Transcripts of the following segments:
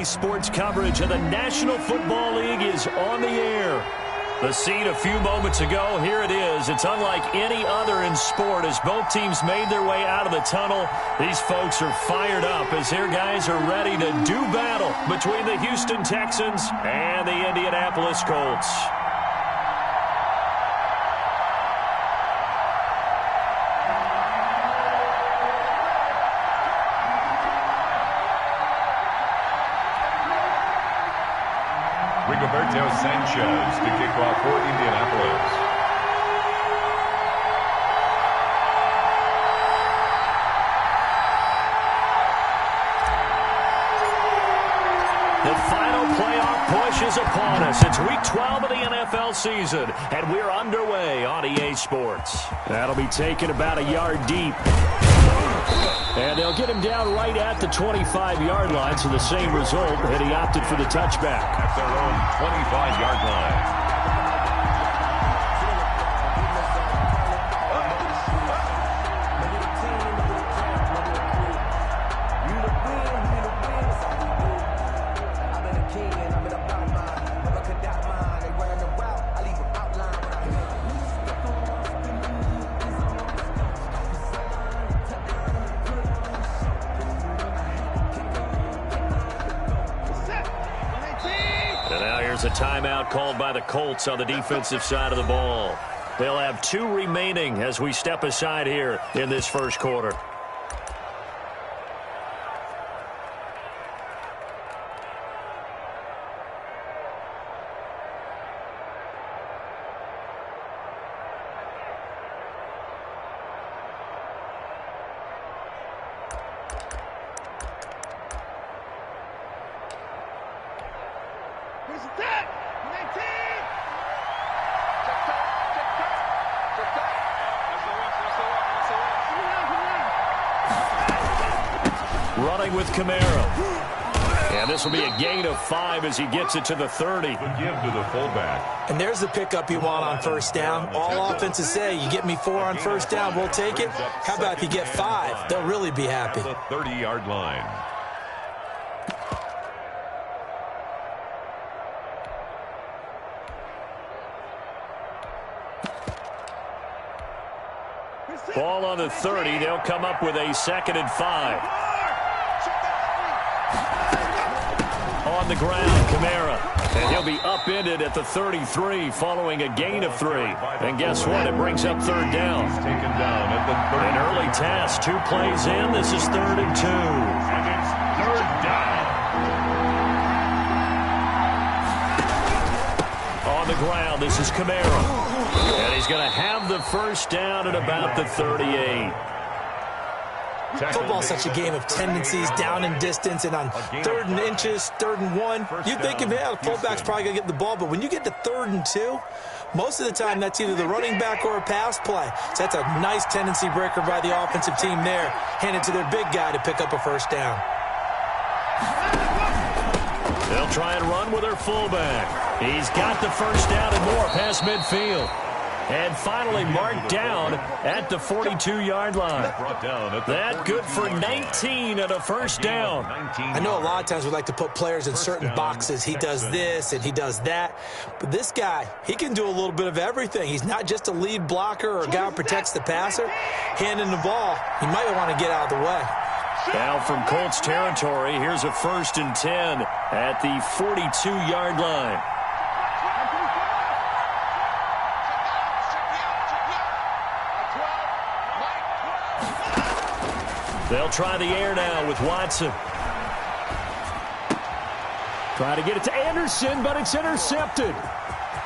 NBA sports coverage of the National Football League is on the air. The scene a few moments ago, here it is. It's unlike any other in sport as both teams made their way out of the tunnel. These folks are fired up as their guys are ready to do battle between the Houston Texans and the Indianapolis Colts. Sanchez to kick off for Indianapolis. The final playoff push is upon us. It's Week 12 of the NFL season, and we're underway on EA Sports. That'll be taken about a yard deep. And they'll get him down right at the 25-yard line, so the same result, and he opted for the touchback. At their own 25-yard line. A timeout called by the Colts on the defensive side of the ball. They'll have 2 remaining as we step aside here in this first quarter. Running with Camara. And this will be a gain of 5 as he gets it to the 30. The give to the fullback. And there's the pickup you want on first down. All offenses say, you get me 4 on first down, we'll take it. How about if you get 5? They'll really be happy. The 30-yard line. Ball on the 30. They'll come up with a 2nd and 5. On the ground, Camara. And he'll be upended at the 33 following a gain of 3. And guess what? It brings up 3rd down. Taken down at the 30. An early task. 2 plays in. This is 3rd and 2. And it's 3rd down. On the ground, this is Camara. And he's going to have the first down at about the 38. Football's such a game of tendencies, down and distance, and on 3rd and inches, 3rd and 1, you think, yeah, the fullback's probably going to get the ball, but when you get to 3rd and 2, most of the time that's either the running back or a pass play. So that's a nice tendency breaker by the offensive team there, handed to their big guy to pick up a first down. They'll try and run with their fullback. He's got the first down and more past midfield. And finally marked down at the 42-yard line. That good for 19 and a first down. I know a lot of times we like to put players in certain boxes. He does this and he does that. But this guy, he can do a little bit of everything. He's not just a lead blocker or a guy who protects the passer. Handing the ball, he might want to get out of the way. Now from Colts territory, here's a 1st and 10 at the 42-yard line. They'll try the air now with Watson. Try to get it to Anderson, but it's intercepted.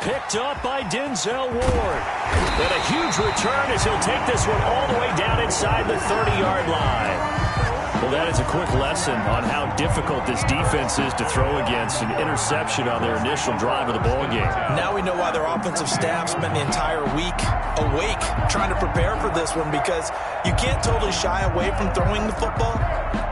Picked up by Denzel Ward. And a huge return as he'll take this one all the way down inside the 30-yard line. Well, that is a quick lesson on how difficult this defense is to throw against. An interception on their initial drive of the ballgame. Now we know why their offensive staff spent the entire week awake trying to prepare for this one, because you can't totally shy away from throwing the football,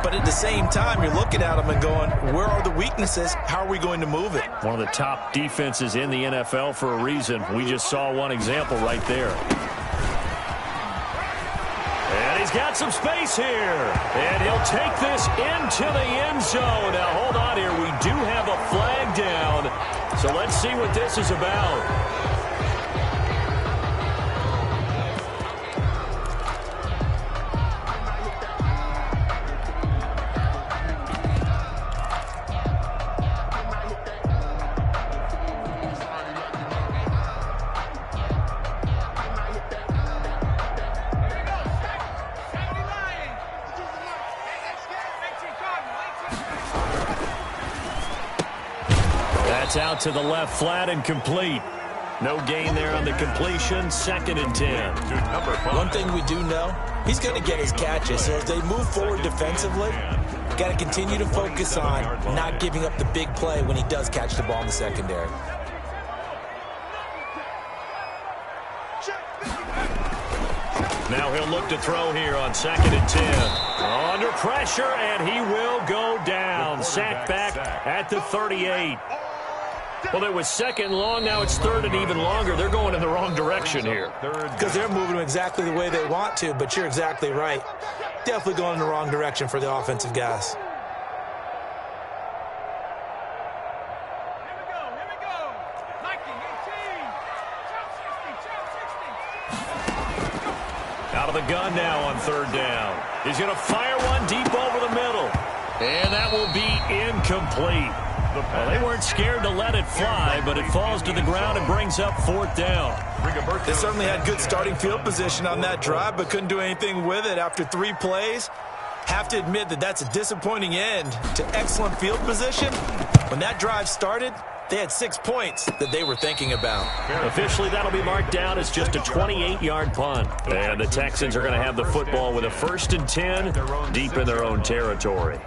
but at the same time, you're looking at them and going, where are the weaknesses? How are we going to move it? One of the top defenses in the NFL for a reason. We just saw one example right there. And He's got some space here. And he'll take this into the end zone. Now, hold on here. We do have a flag down. So let's see what this is about. That's out to the left, flat and complete. No gain there on the completion. 2nd and 10. One thing we do know, he's going to get his catches. So as they move forward defensively, got to continue to focus on not giving up the big play when he does catch the ball in the secondary. Now he'll look to throw here on 2nd and 10. Under pressure, and he will go down. Sacked back at the 38. Well, it was 2nd long. Now it's 3rd and even longer. They're going in the wrong direction here. Because they're moving exactly the way they want to, but you're exactly right. Definitely going in the wrong direction for the offensive guys. Out of the gun now on 3rd down. He's going to fire one deep over the middle. And that will be incomplete. Well, they weren't scared to let it fly, but it falls to the ground and brings up 4th down. They certainly had good starting field position on that drive, but couldn't do anything with it after 3 plays. Have to admit that that's a disappointing end to excellent field position. When that drive started, they had 6 points that they were thinking about. Officially, that'll be marked down as just a 28-yard punt. And the Texans are going to have the football with a 1st and 10 deep in their own territory.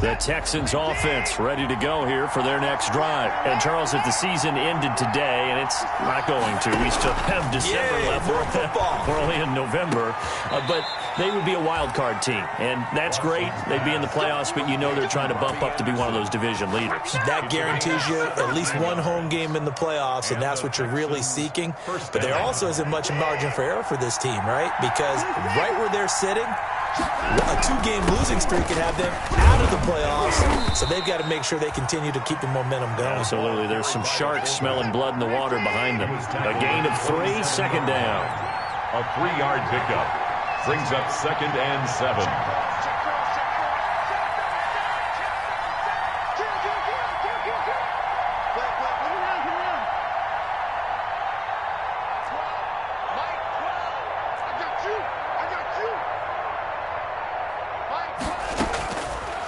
The Texans offense ready to go here for their next drive. And, Charles, if the season ended today, and it's not going to, we still have December left. More football. We're only in November. But they would be a wild card team. And that's great. They'd be in the playoffs, but you know they're trying to bump up to be one of those division leaders. That guarantees you at least one home game in the playoffs, and that's what you're really seeking. But there also isn't much margin for error for this team, right? Because right where they're sitting, a 2-game losing streak could have them out of the playoffs, so they've got to make sure they continue to keep the momentum going. Absolutely. There's some sharks smelling blood in the water behind them. A gain of 3, 2nd down. A 3-yard pickup brings up 2nd and 7.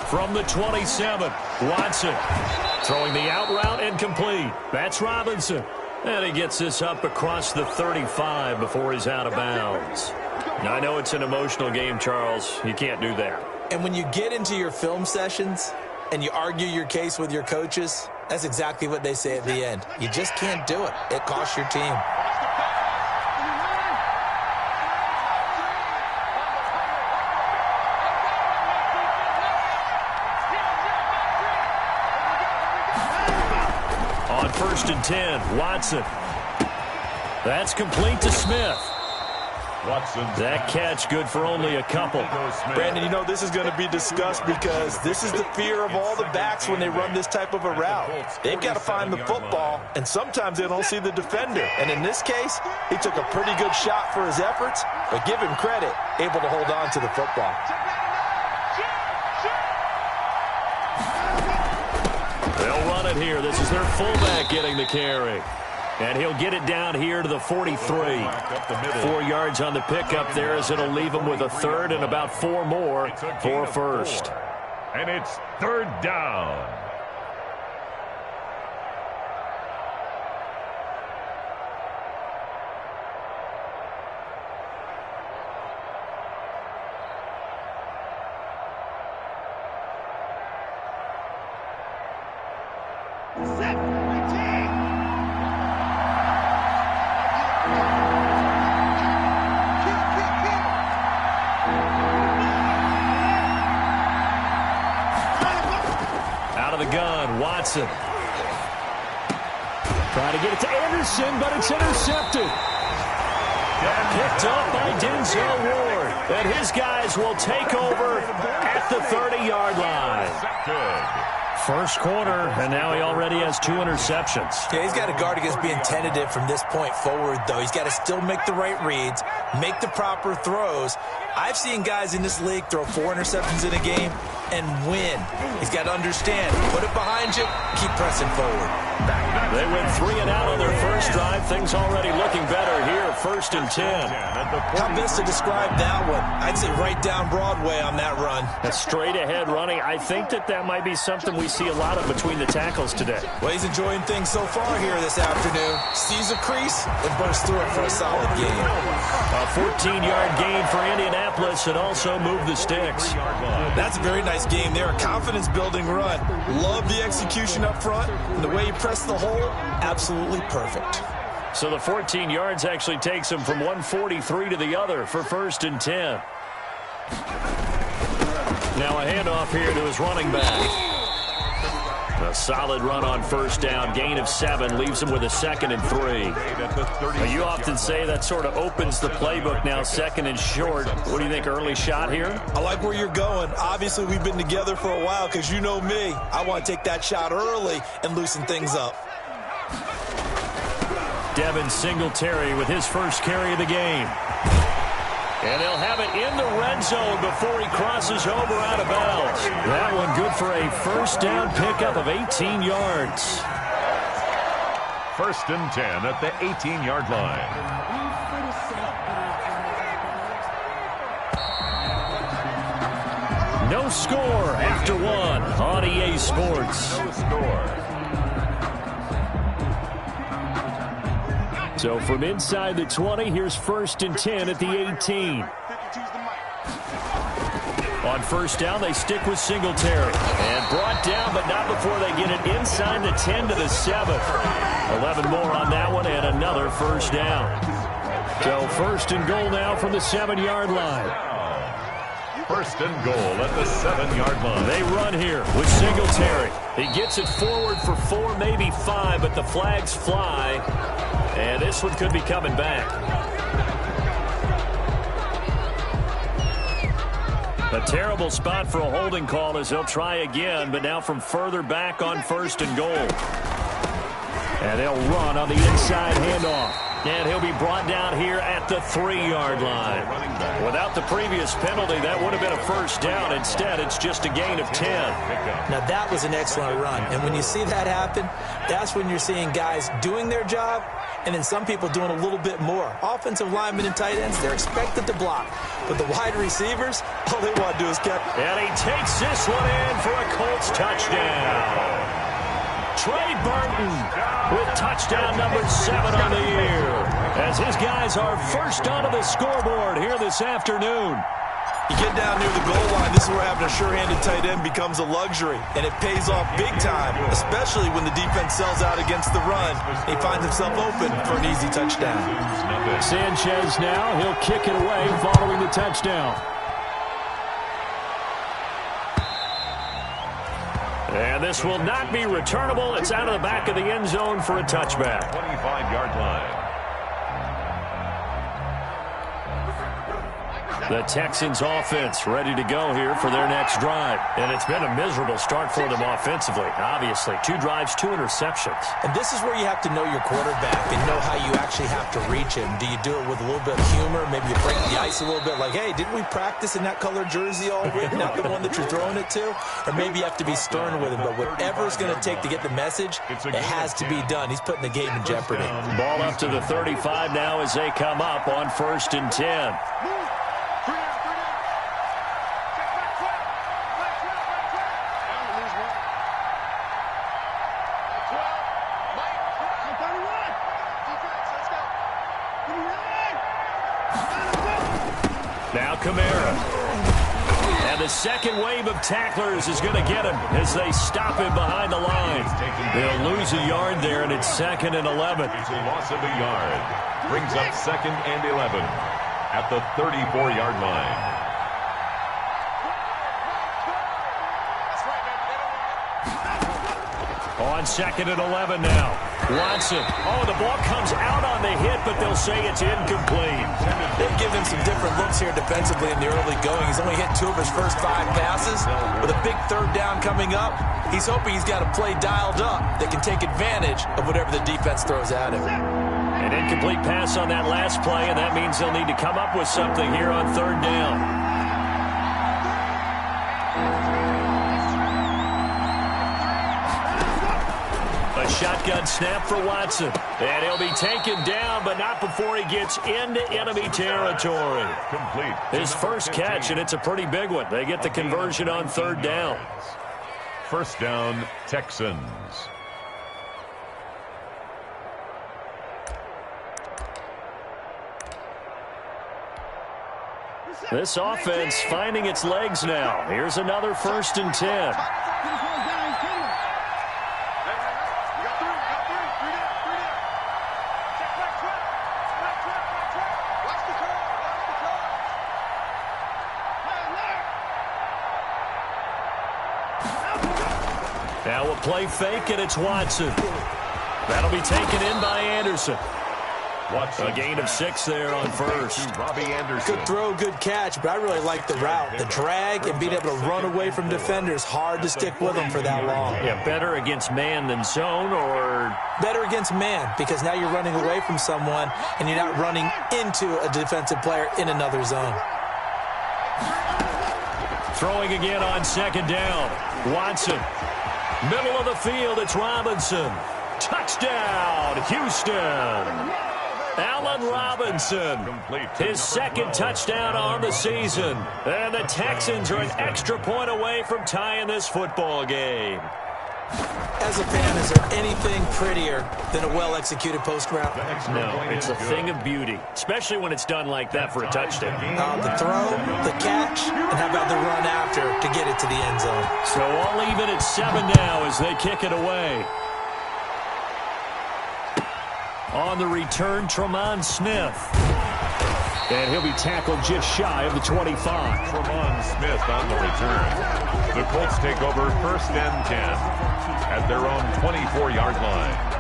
From the 27, Watson throwing the out route and complete. That's Robinson. And he gets this up across the 35 before he's out of bounds. Now, I know it's an emotional game, Charles. You can't do that. And when you get into your film sessions and you argue your case with your coaches, that's exactly what they say at the end. You just can't do it. It costs your team. On 1st and 10, Watson. That's complete to Smith. That catch good for only a couple. Brandon, you know this is going to be discussed because this is the fear of all the backs when they run this type of a route. They've got to find the football, and sometimes they don't see the defender. And in this case, he took a pretty good shot for his efforts, but give him credit, able to hold on to the football. They'll run it here. This is their fullback getting the carry. And he'll get it down here to the 43. 4 yards on the pickup there as it'll leave him with a 3rd and about 4 more for 1st. And it's 3rd down. Out of the gun, Watson. Trying to get it to Anderson, but it's intercepted. Picked up by Denzel Ward. And his guys will take over at the 30-yard line. First quarter, and now he already has 2 interceptions. Yeah, he's got to guard against being tentative from this point forward, though. He's got to still make the right reads, make the proper throws. I've seen guys in this league throw 4 interceptions in a game and win. He's got to understand, put it behind you, keep pressing forward. They went 3 and out on their first drive. Things already looking better here, 1st and 10. How best to describe that one? I'd say right down Broadway on that run. A straight-ahead running. I think that might be something we see a lot of between the tackles today. Well, he's enjoying things so far here this afternoon. Sees a crease and bursts through it for a solid game. A 14-yard gain for Indianapolis and also move the sticks. That's a very nice game there. A confidence-building run. Love the execution up front. And the way he pressed the hole, absolutely perfect. So the 14 yards actually takes him from 143 to the other for 1st and 10. Now a handoff here to his running back. A solid run on 1st down. Gain of 7 leaves him with a 2nd and 3. Now, you often say that sort of opens the playbook now, 2nd and short. What do you think, early shot here? I like where you're going. Obviously, we've been together for a while because you know me. I want to take that shot early and loosen things up. Devin Singletary with his first carry of the game. And they'll have it in the red zone before he crosses over out of bounds. That one good for a 1st down pickup of 18 yards. 1st and 10 at the 18-yard line. No score after 1 on EA Sports. No score. So from inside the 20, here's 1st and 10 at the 18. On 1st down, they stick with Singletary. And brought down, but not before they get it inside the 10 to the 7. 11 more on that one, and another 1st down. So 1st and goal now from the 7-yard line. 1st and goal at the 7-yard line. They run here with Singletary. He gets it forward for 4, maybe 5, but the flags fly. And this one could be coming back. A terrible spot for a holding call as they'll try again, but now from further back on 1st and goal. And they'll run on the inside handoff. And he'll be brought down here at the 3-yard line. Without the previous penalty, that would have been a 1st down. Instead, it's just a gain of 10. Now, that was an excellent run. And when you see that happen, that's when you're seeing guys doing their job and then some people doing a little bit more. Offensive linemen and tight ends, they're expected to block. But the wide receivers, all they want to do is catch. And he takes this one in for a Colts touchdown. Trey Burton with touchdown number 7 on the year, as his guys are first onto the scoreboard here this afternoon. You get down near the goal line, this is where having a sure-handed tight end becomes a luxury, and it pays off big time, especially when the defense sells out against the run. He finds himself open for an easy touchdown. Sanchez now, he'll kick it away following the touchdown. And this will not be returnable. It's out of the back of the end zone for a touchback. 25-yard line. The Texans offense ready to go here for their next drive. And it's been a miserable start for them offensively. Obviously, 2 drives, 2 interceptions. And this is where you have to know your quarterback and know how you actually have to reach him. Do you do it with a little bit of humor? Maybe you break the ice a little bit like, hey, didn't we practice in that color jersey already? Not the one that you're throwing it to? Or maybe you have to be stern with him. But whatever it's going to take to get the message, it has to be done. He's putting the game in jeopardy. Ball up to the 35 now as they come up on 1st and 10. Now Kamara. And the second wave of tacklers is going to get him as they stop him behind the line. They'll lose a yard there, and it's 2nd and 11. It's a loss of a yard. Brings up 2nd and 11 at the 34-yard line. On 2nd and 11 now. Watson. Oh, the ball comes out on the hit, but they'll say it's incomplete. They've given him some different looks here defensively in the early going. He's only hit 2 of his first 5 passes. With a big third down coming up, he's hoping he's got a play dialed up that can take advantage of whatever the defense throws at him. An incomplete pass on that last play, and that means they'll need to come up with something here on third down. A shotgun snap for Watson. And he'll be taken down, but not before he gets into enemy territory. Complete. His first catch, and it's a pretty big one. They get the conversion on third down. First down, Texans. This offense finding its legs now. Here's another 1st and 10. Now a play fake, and it's Watson. That'll be taken in by Anderson. Watson. A gain of 6 there on first. Robbie Anderson. Good throw, good catch, but I really like the route. The drag and being able to run away from defenders. Hard to stick with them for that long. Yeah, better against man than zone, or? Better against man, because now you're running away from someone and you're not running into a defensive player in another zone. Throwing again on 2nd down. Watson. Middle of the field, it's Robinson. Touchdown, Houston. Allen Robinson, his 2nd touchdown on the season. And the Texans are an extra point away from tying this football game. As a fan, is there anything prettier than a well-executed post route? No, it's a thing of beauty, especially when it's done like that for a touchdown. The throw, the catch, and how about the run after to get it to the end zone? So all even at 7 now as they kick it away. On the return, Tremont Smith. And he'll be tackled just shy of the 25. Tremont Smith on the return. The Colts take over 1st and 10 at their own 24-yard line.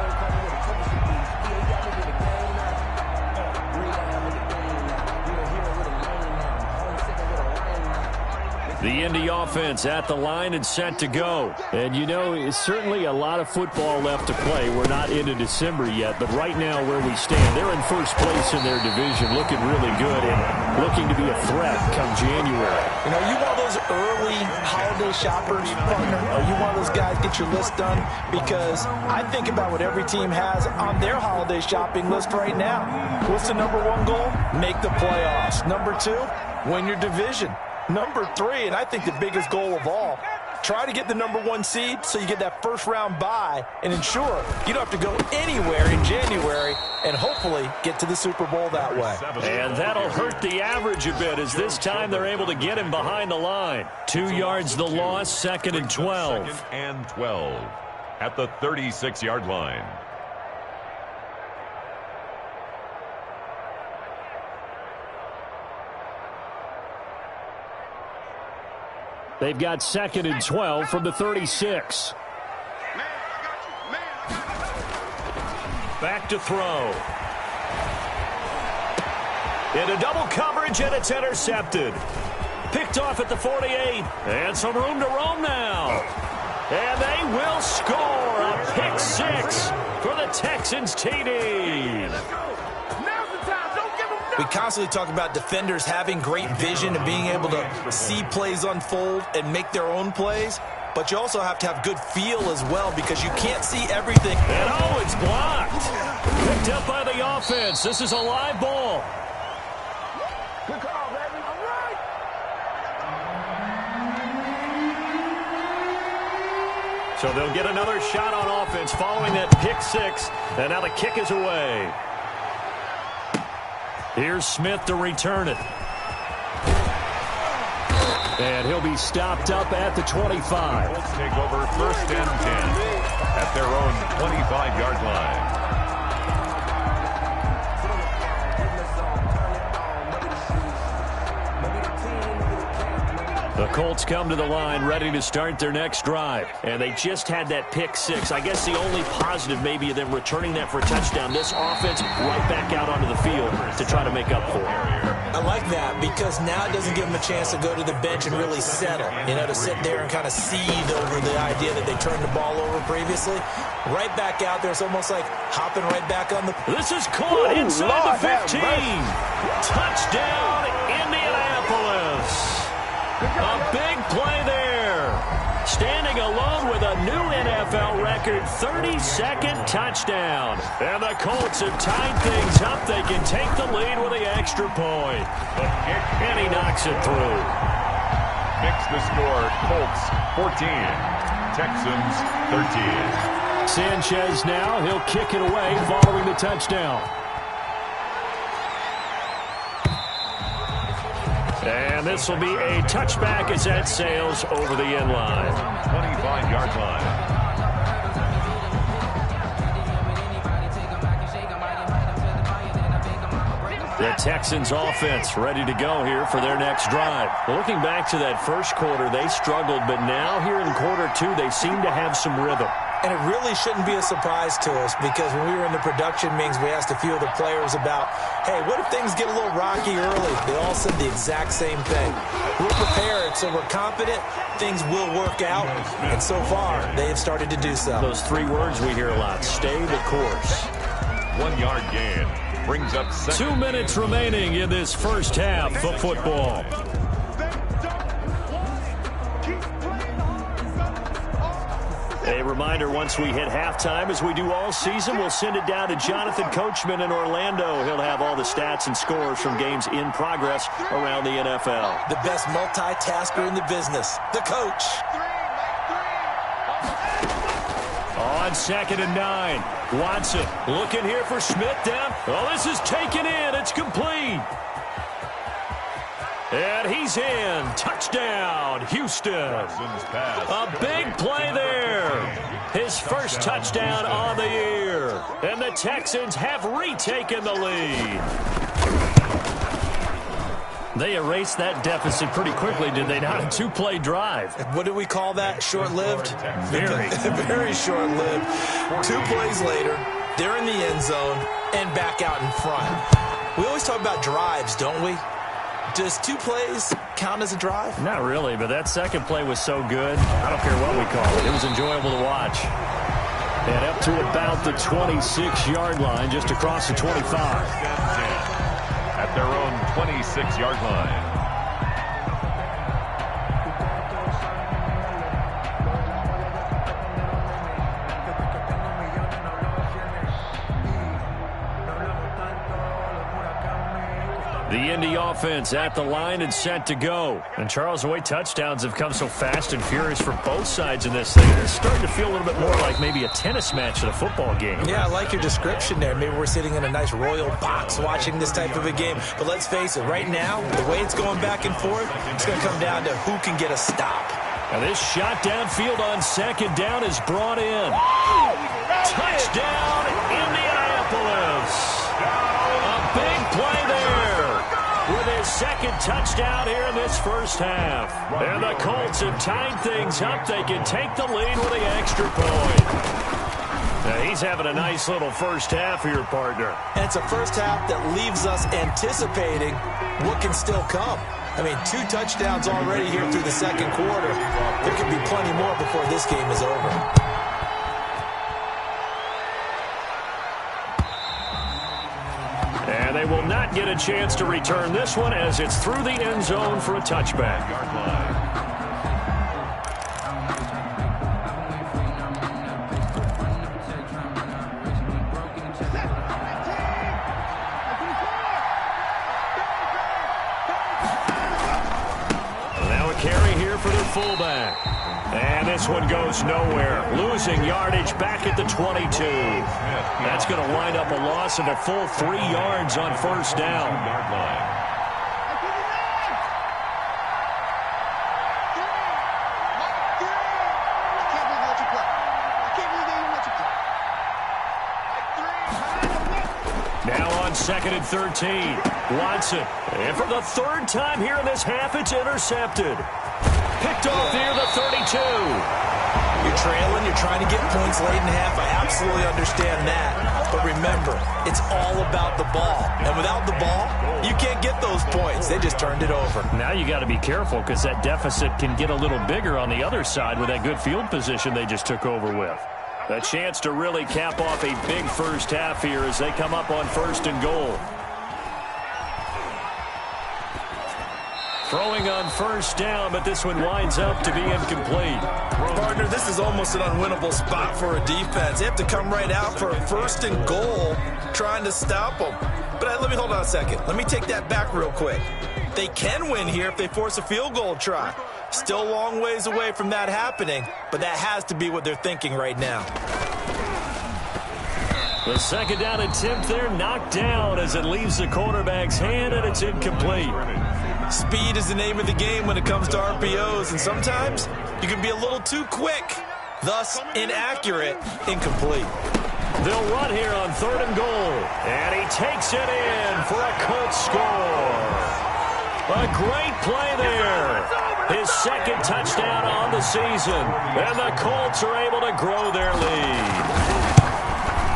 The Indy offense at the line and set to go. And, you know, it's certainly a lot of football left to play. We're not into December yet, but right now where we stand, they're in first place in their division, looking really good and looking to be a threat come January. You know, you one of those early holiday shoppers, partner? Are you one of those guys get your list done? Because I think about what every team has on their holiday shopping list right now. What's the number 1 goal? Make the playoffs. Number 2, win your division. Number 3, and I think the biggest goal of all, try to get the number 1 seed so you get that first-round bye and ensure you don't have to go anywhere in January and hopefully get to the Super Bowl that way. And that'll hurt the average a bit as this time they're able to get him behind the line. 2 yards the loss, 2nd and 12. 2nd and 12 at the 36-yard line. They've got 2nd and 12 from the 36. Back to throw. Into double coverage, and it's intercepted. Picked off at the 48. And some room to roam now. And they will score a pick 6 for the Texans TD. We constantly talk about defenders having great vision and being able to see plays unfold and make their own plays. But you also have to have good feel as well because you can't see everything. And oh, it's blocked. Picked up by the offense. This is a live ball. Good call, baby. All right. So they'll get another shot on offense following that pick 6. And now the kick is away. Here's Smith to return it. And he'll be stopped up at the 25. Colts take over 1st and 10 at their own 25-yard line. The Colts come to the line ready to start their next drive. And they just had that pick six. I guess the only positive maybe of them returning that for a touchdown. This offense right back out onto the field to try to make up for it. I like that because now it doesn't give them a chance to go to the bench and really settle. You know, to sit there and kind of seethe over the idea that they turned the ball over previously. Right back out there. It's almost like hopping right back on the... This is caught inside the 15. Touchdown, Indianapolis. A big play there. Standing alone with a new NFL record, 32nd touchdown. And the Colts have tied things up. They can take the lead with the extra point. And he knocks it through. Makes the score Colts 14, Texans 13. Sanchez now, he'll kick it away following the touchdown. And this will be a touchback as that sails over the end line. 25-yard line. The Texans offense ready to go here for their next drive. Well, looking back to that first quarter, they struggled, but now here in quarter two, they seem to have some rhythm. And it really shouldn't be a surprise to us because when we were in the production meetings, we asked a few of the players about, hey, what if things get a little rocky early? They all said the exact same thing. We're prepared, so we're confident things will work out. And so far, they have started to do so. Those three words we hear a lot, stay the course. 1 yard gain. Brings up 2 minutes remaining in this first half of football. A reminder, once we hit halftime, as we do all season, we'll send it down to Jonathan Coachman in Orlando. He'll have all the stats and scores from games in progress around the NFL. The best multitasker in the business, the coach. On 2nd and 9, Watson looking here for Smith down. Oh, this is taken in. It's complete. And he's in. Touchdown, Houston. A big play there. His first touchdown on the year. And the Texans have retaken the lead. They erased that deficit pretty quickly, did they not? A 2-play drive. What do we call that? Short-lived? Very. Very short-lived. 2 plays later, they're in the end zone and back out in front. We always talk about drives, don't we? Does 2 plays count as a drive? Not really, but that second play was so good. I don't care what we call it. It was enjoyable to watch. And up to about the 26-yard line, just across the 25. At their own 26-yard line. The Indy offense at the line and set to go. And Charles, the way touchdowns have come so fast and furious for both sides in this thing, it's starting to feel a little bit more like maybe a tennis match at a football game. Yeah, I like your description there. Maybe we're sitting in a nice royal box watching this type of a game. But let's face it, right now, the way it's going back and forth, it's going to come down to who can get a stop. And this shot downfield on 2nd down is brought in. Touchdown, Indianapolis. A big play there. With his 2nd touchdown here in this first half. And the Colts have tied things up. They can take the lead with the extra point. Now, he's having a nice little first half here, partner. And it's a first half that leaves us anticipating what can still come. I mean, 2 touchdowns already here through the second quarter. There could be plenty more before this game is over. And they will not get a chance to return this one as it's through the end zone for a touchback. Now a carry here for their fullback. And this one goes nowhere. Losing yardage back at the 22. That's going to wind up a loss of a full 3 yards on first down. Now on 2nd and 13. Watson. And for the 3rd time here in this half, it's intercepted. picked off near the 32. You're trailing, you're trying to get points late in half. I absolutely understand that. But remember, it's all about the ball. And without the ball, you can't get those points. They just turned it over. Now you got to be careful because that deficit can get a little bigger on the other side with that good field position they just took over with. A chance to really cap off a big first half here as they come up on 1st and goal. Throwing on 1st down, but this one winds up to be incomplete. Partner, this is almost an unwinnable spot for a defense. They have to come right out for a 1st and goal trying to stop them. But let me hold on a second. Let me take that back real quick. They can win here if they force a field goal try. Still a long ways away from that happening, but that has to be what they're thinking right now. The 2nd down attempt there knocked down as it leaves the quarterback's hand, and it's incomplete. Speed is the name of the game when it comes to RPOs, and sometimes you can be a little too quick, thus inaccurate, incomplete. They'll run here on 3rd and goal, and he takes it in for a Colts score. A great play there. His 2nd touchdown on the season, and the Colts are able to grow their lead.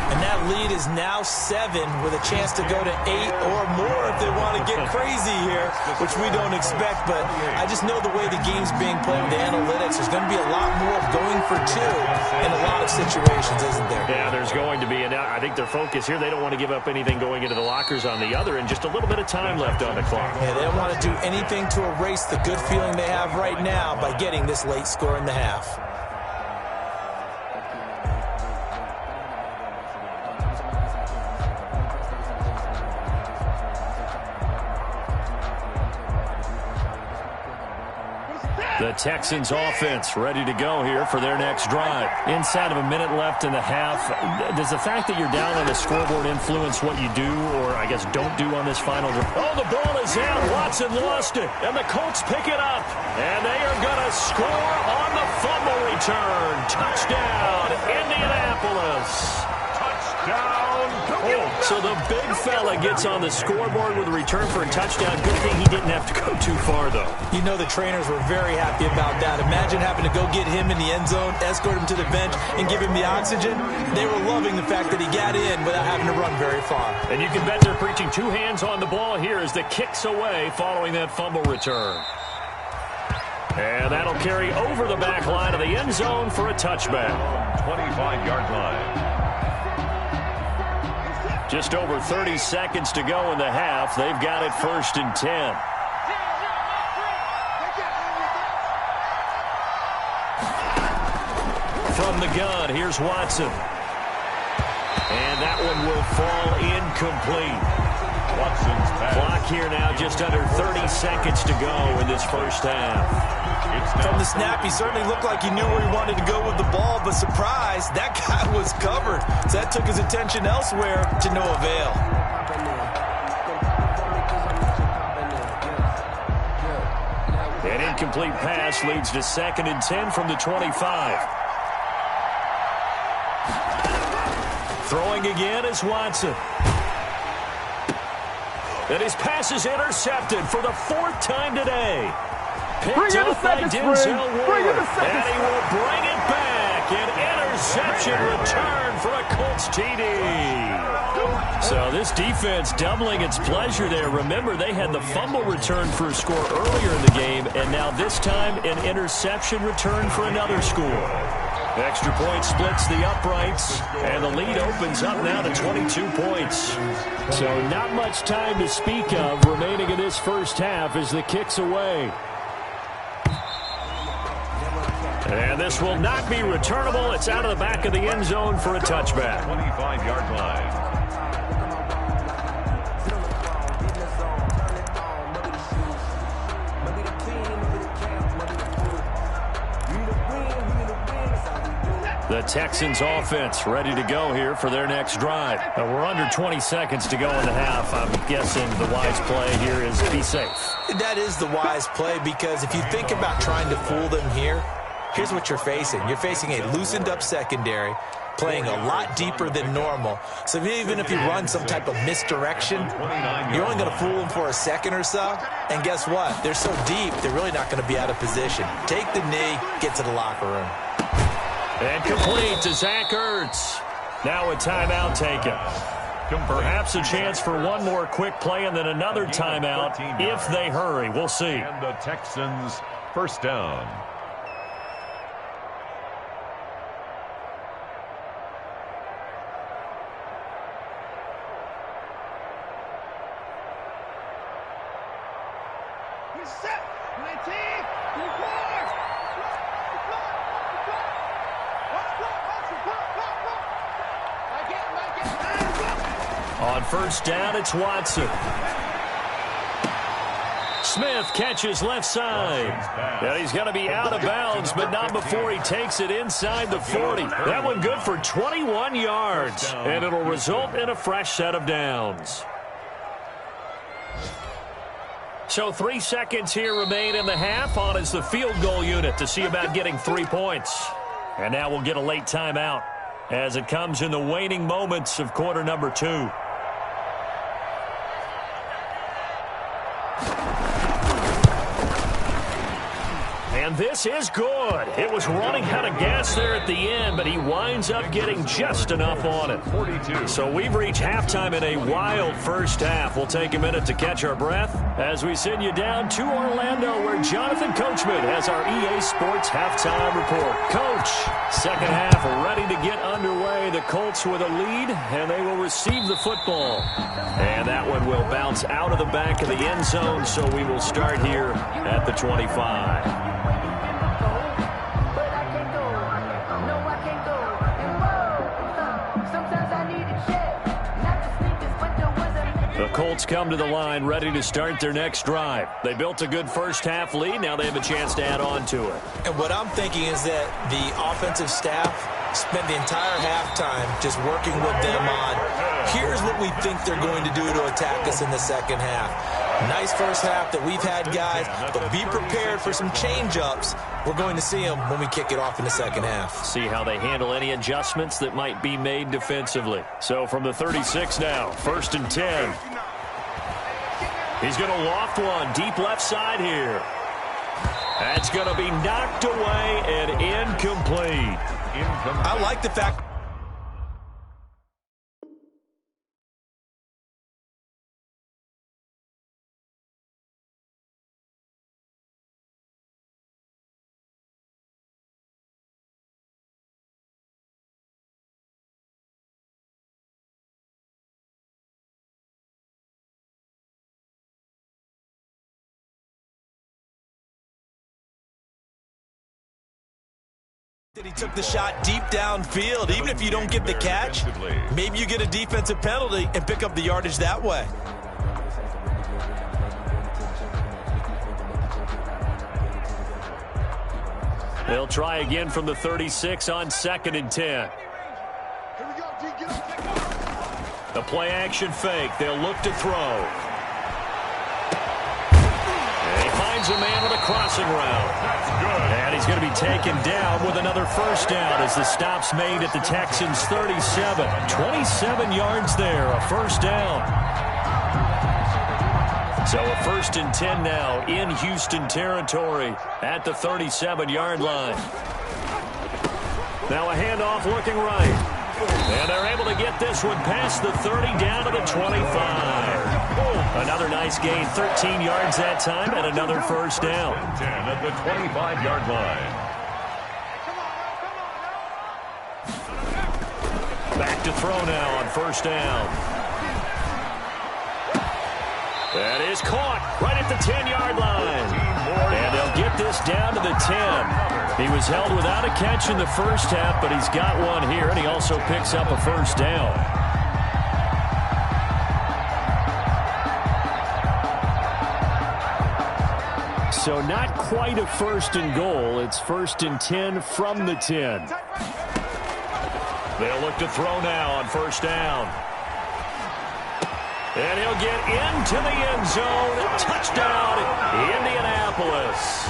And that lead is now 7 with a chance to go to 8 or more if they want to get crazy here, which we don't expect. But I just know the way the game's being played with the analytics, there's going to be a lot more of going for 2 in a lot of situations, isn't there? Yeah, there's going to be. And I think their focus here, they don't want to give up anything going into the lockers on the other, and just a little bit of time left on the clock. Yeah, they don't want to do anything to erase the good feeling they have right now by getting this late score in the half. The Texans offense ready to go here for their next drive. Inside of a minute left in the half, does the fact that you're down on the scoreboard influence what you do or, I guess, don't do on this final drive? Oh, the ball is out. Watson lost it, and the Colts pick it up. And they are going to score on the fumble return. Touchdown, Indianapolis. Touchdown, Colts. So the big fella gets on the scoreboard with a return for a touchdown. Good thing he didn't have to go too far, though. You know the trainers were very happy about that. Imagine having to go get him in the end zone, escort him to the bench, and give him the oxygen. They were loving the fact that he got in without having to run very far. And you can bet they're preaching 2 hands on the ball here as the kick's away following that fumble return. And that'll carry over the back line of the end zone for a touchback. 25-yard line. Just over 30 seconds to go in the half. They've got it 1st and 10. From the gun, here's Watson. And that one will fall incomplete. Watson's pass. Clock here now, just under 30 seconds to go in this first half. From the snap, he certainly looked like he knew where he wanted to go with the ball, but surprise, that guy was covered. So that took his attention elsewhere to no avail. An incomplete pass leads to 2nd and 10 from the 25. Throwing again is Watson. And his pass is intercepted for the 4th time today. Picked up by Denzel Ward. And he will bring it back. An interception return for a Colts TD. So this defense doubling its pleasure there. Remember, they had the fumble return for a score earlier in the game, and now this time an interception return for another score. Extra point splits the uprights, and the lead opens up now to 22 points. So not much time to speak of remaining in this first half as the kick's away. And this will not be returnable. It's out of the back of the end zone for a touchback. 25-yard line. The Texans offense ready to go here for their next drive. We're under 20 seconds to go in the half. I'm guessing the wise play here is be safe. That is the wise play, because if you think about trying to fool them here, here's what you're facing. You're facing a loosened up secondary. playing a lot deeper than normal. So even if you run some type of misdirection, you're only going to fool them for a second or so. And guess what? They're so deep, they're really not going to be out of position. Take the knee, get to the locker room. And complete to Zach Ertz. Now a timeout taken. Perhaps a chance for one more quick play and then another timeout if they hurry. We'll see. And the Texans first down. On first down, it's Watson. Smith catches left side. And he's going to be out of bounds, but not before he takes it inside the 40. That one good for 21 yards. And it'll result in a fresh set of downs. So 3 seconds here remain in the half. On is the field goal unit to see about getting 3 points. And now we'll get a late timeout as it comes in the waning moments of quarter number 2. And this is good. It was running out of gas there at the end, but he winds up getting just enough on it. 42. So we've reached halftime in a wild first half. We'll take a minute to catch our breath as we send you down to Orlando, where Jonathan Coachman has our EA Sports halftime report. Coach, second half ready to get underway. The Colts with a lead, and they will receive the football. And that one will bounce out of the back of the end zone, so we will start here at the 25. The Colts come to the line ready to start their next drive. They built a good first half lead. Now they have a chance to add on to it. And what I'm thinking is that the offensive staff spent the entire halftime just working with them on, here's what we think they're going to do to attack us in the second half. Nice first half that we've had, guys, but be prepared for some change-ups. We're going to see them when we kick it off in the second half. See how they handle any adjustments that might be made defensively. So from the 36 now, 1st and 10. He's going to loft one deep left side here. That's going to be knocked away and incomplete. I like the fact that he took the shot deep downfield. Even if you don't get the catch, maybe you get a defensive penalty and pick up the yardage that way. They'll try again from the 36 on 2nd and 10. The play action fake. They'll look to throw. And he finds a man with a crossing route. And he's going to be taken down with another first down as the stop's made at the Texans' 37. 27 yards there, a first down. So a 1st and 10 now in Houston territory at the 37-yard line. Now a handoff looking right. And they're able to get this one past the 30 down to the 25. Another nice gain, 13 yards that time, and another first down. 10 at the 25-yard line. Back to throw now on first down. That is caught right at the 10-yard line. And they'll get this down to the 10. He was held without a catch in the first half, but he's got one here, and he also picks up a first down. So not quite a 1st and goal. It's 1st and 10 from the 10. They'll look to throw now on first down. And he'll get into the end zone. Touchdown, Indianapolis.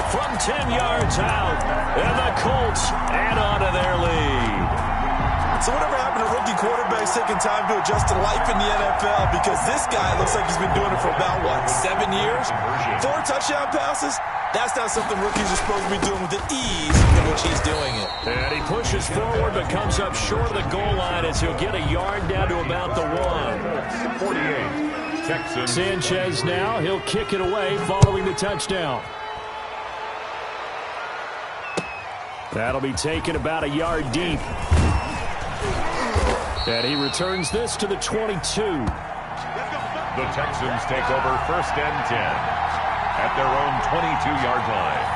From 10 yards out, and the Colts add on to their lead. So whatever happened to rookie quarterbacks taking time to adjust to life in the NFL? Because this guy looks like he's been doing it for about, 7 years? 4 touchdown passes? That's not something rookies are supposed to be doing with the ease in which he's doing it. And he pushes forward but comes up short of the goal line as he'll get a yard down to about the 1. 48. Texans. Sanchez now. He'll kick it away following the touchdown. That'll be taken about a yard deep. And he returns this to the 22. The Texans take over 1st and 10 at their own 22-yard line.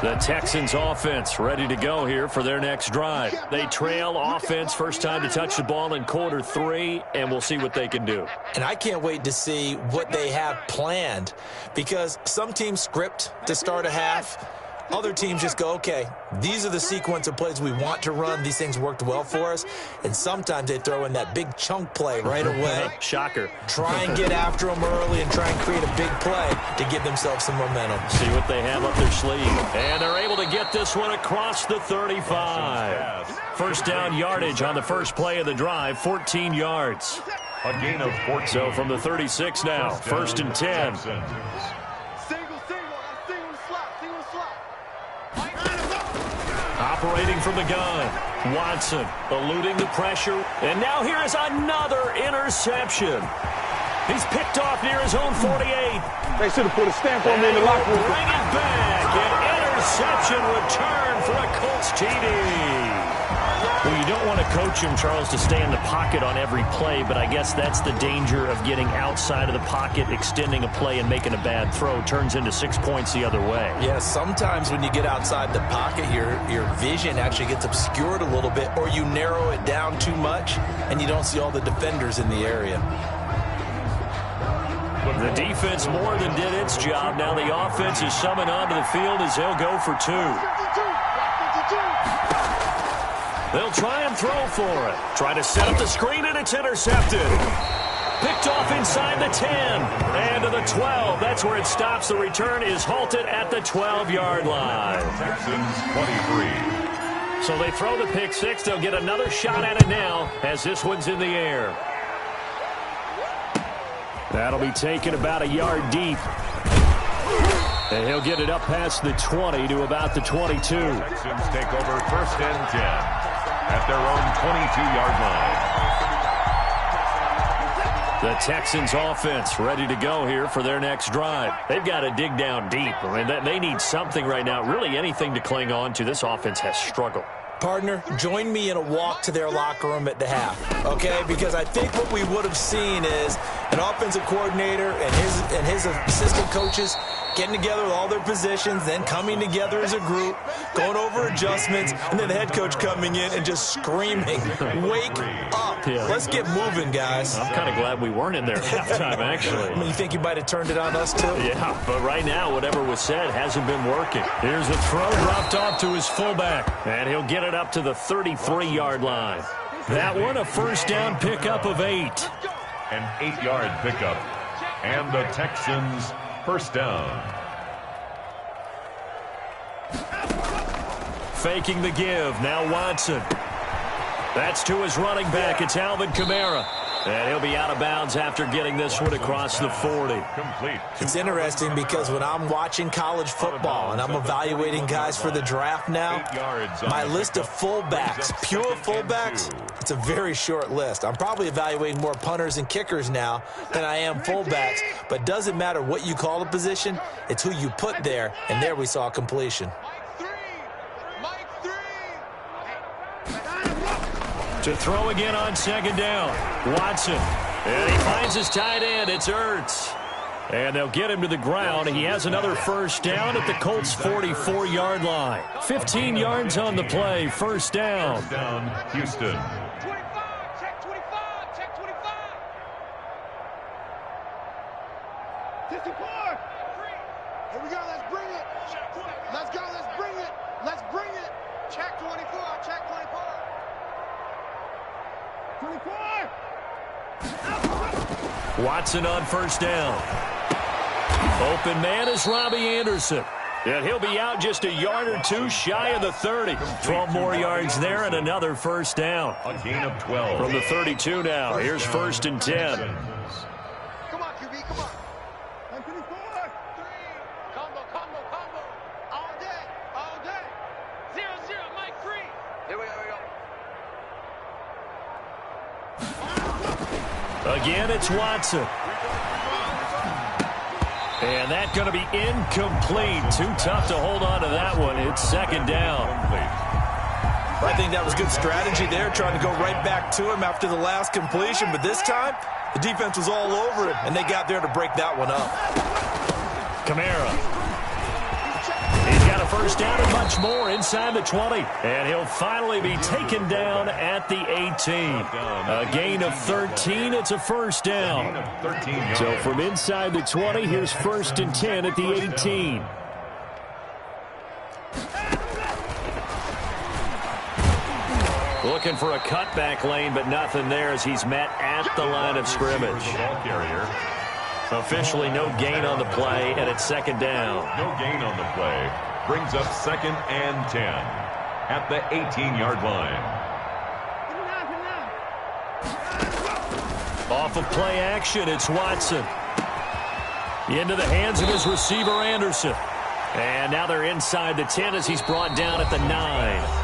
The Texans offense ready to go here for their next drive. They trail offense first time to touch the ball in quarter 3, and we'll see what they can do. And I can't wait to see what they have planned, because some teams script to start a half. Other teams just go, okay, these are the sequence of plays we want to run. These things worked well for us. And sometimes they throw in that big chunk play right away. Shocker. Try and get after them early and try and create a big play to give themselves some momentum. See what they have up their sleeve. And they're able to get this one across the 35. First down yardage on the first play of the drive, 14 yards. A gain of 14. So from the 36 now, 1st and 10. Operating from the gun. Watson eluding the pressure. And now here is another interception. He's picked off near his own 48. They should have put a stamp on me in the locker room. Bring it back. An interception return for a Colts TD. Well, you don't want to coach him, Charles, to stay in the pocket on every play, but I guess that's the danger of getting outside of the pocket, extending a play, and making a bad throw. Turns into 6 points the other way. Yeah, sometimes when you get outside the pocket, your vision actually gets obscured a little bit, or you narrow it down too much, and you don't see all the defenders in the area. The defense more than did its job. Now the offense is summoned onto the field as they'll go for 2. They'll try and throw for it. Try to set up the screen, and it's intercepted. Picked off inside the 10. And to the 12. That's where it stops. The return is halted at the 12-yard line. Texans 23. So they throw the pick 6. They'll get another shot at it now as this one's in the air. That'll be taken about a yard deep. And he'll get it up past the 20 to about the 22. Texans take over 1st and 10 at their own 22-yard line. The Texans offense ready to go here for their next drive. They've got to dig down deep. I mean, they need something right now, really anything to cling on to. This offense has struggled. Partner, join me in a walk to their locker room at the half, okay? Because I think what we would have seen is an offensive coordinator and his assistant coaches getting together with all their positions, then coming together as a group, going over adjustments, and then the head coach coming in and just screaming, wake up. Yeah. Let's get moving, guys. I'm kind of glad we weren't in there at halftime, actually. I mean, you think you might have turned it on us, too? Yeah, but right now, whatever was said hasn't been working. Here's a throw dropped off to his fullback, and he'll get it up to the 33-yard line. That one, a first down pickup of 8. An 8-yard pickup. And the Texans first down. Faking the give. Now Watson. That's to his running back. It's Alvin Kamara. And he'll be out of bounds after getting this one across the 40. Complete. It's interesting because when I'm watching college football and I'm evaluating guys for the draft now, my list of fullbacks, pure fullbacks, it's a very short list. I'm probably evaluating more punters and kickers now than I am fullbacks, but doesn't matter what you call the position, it's who you put there, and there we saw completion. To throw again on second down. Watson. And he finds his tight end. It's Ertz. And they'll get him to the ground. He has another first down at the Colts' 44-yard line. 15 yards on the play. First down. First down, Houston. Check 25. Check 25. 54. Here we go. Let's bring it. Let's go. Let's bring it. Let's bring it. Check 24. Check 24. 24. Watson on first down. Open man is Robbie Anderson. And he'll be out just a yard or two shy of the 30. 12 more yards there and another first down. A gain of 12. From the 32 now. Here's 1st and 10. Come on, QB, come on. 124. 3. Combo. All day. 0-0, Mike free. Here we go. Again, it's Watson. And that's going to be incomplete. Too tough to hold on to that one. It's 2nd down. I think that was good strategy there, trying to go right back to him after the last completion. But this time, the defense was all over him, and they got there to break that one up. Kamara. He's got a first down and much more inside the 20. And he'll finally be taken down at the 18. A gain of 13. It's a first down. So from inside the 20, here's 1st and 10 at the 18. Looking for a cutback lane, but nothing there as he's met at the line of scrimmage. Officially no gain on the play, and it's 2nd down. No gain on the play. Brings up 2nd and 10 at the 18-yard line. Off of play action, it's Watson. Into the hands of his receiver, Anderson. And now they're inside the 10 as he's brought down at the 9.